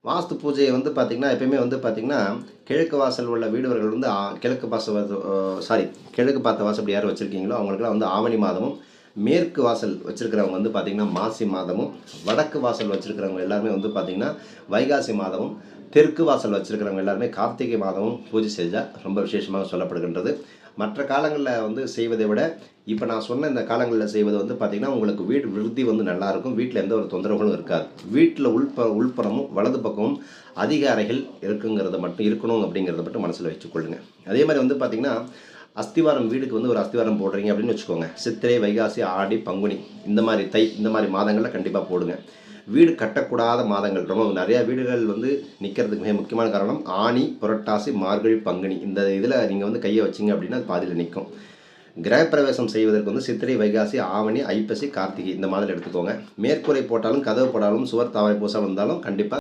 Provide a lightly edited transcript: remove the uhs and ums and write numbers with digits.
வாஸ்து பூஜையை வந்து பார்த்திங்கன்னா, எப்பயுமே வந்து பார்த்திங்கன்னா, கிழக்கு வாசல் உள்ள வீடுவர்கள் வந்து கிழக்கு வாசல் சாரி கிழக்கு பார்த்த வாசல் யார் வச்சுருக்கீங்களோ அவங்களுக்கெல்லாம் வந்து ஆவணி மாதமும், மேற்கு வாசல் வச்சுருக்கிறவங்க வந்து பார்த்திங்கன்னா மாசி மாதமும், வடக்கு வாசல் வச்சுருக்கிறவங்க எல்லாருமே வந்து பார்த்திங்கன்னா வைகாசி மாதமும், தெற்கு வாசல் வச்சுருக்கிறவங்க எல்லாருமே கார்த்திகை மாதமும் பூஜை செஞ்சால் ரொம்ப விசேஷமாக சொல்லப்படுகின்றது. மற்ற காலங்களில் வந்து செய்வதை விட இப்போ நான் சொன்ன இந்த காலங்களில் செய்வது வந்து பார்த்திங்கன்னா, உங்களுக்கு வீடு விருத்தி வந்து நல்லாயிருக்கும். வீட்டில் எந்த ஒரு தொந்தரவுகளும் இருக்காது. வீட்டில் உள்புறமும் வலது பக்கமும் அதிக அறைகள் இருக்குங்கிறத மட்டும் இருக்கணும் அப்படிங்கிறத மட்டும் மனசில் வச்சுக்கொள்ளுங்க. அதே மாதிரி வந்து பார்த்திங்கன்னா, அஸ்திவாரம் வீடுக்கு வந்து ஒரு அஸ்திவாரம் போடுறீங்க அப்படின்னு வச்சுக்கோங்க. சித்திரை, வைகாசி, ஆடி, பங்குனி இந்த மாதிரி தை இந்த மாதிரி மாதங்களில் கண்டிப்பாக போடுங்க. வீடு கட்டக்கூடாத மாதங்கள் ரொம்ப நிறையா வீடுகள் வந்து நிற்கிறதுக்கு மிக முக்கியமான காரணம் ஆனி, புரட்டாசி, மார்கழி, பங்குனி இந்த இதில் நீங்கள் வந்து கையை வச்சிங்க அப்படின்னா அது பாதியில் நிற்கும். கிரகப்பிரவேசம் செய்வதற்கு வந்து சித்திரை, வைகாசி, ஆவணி, ஐப்பசி, கார்த்திகை இந்த மாதிரி எடுத்துக்கோங்க. மேற்கூரை போட்டாலும் கதவு போட்டாலும் சுவர் தாவரை பூசா வந்தாலும் கண்டிப்பாக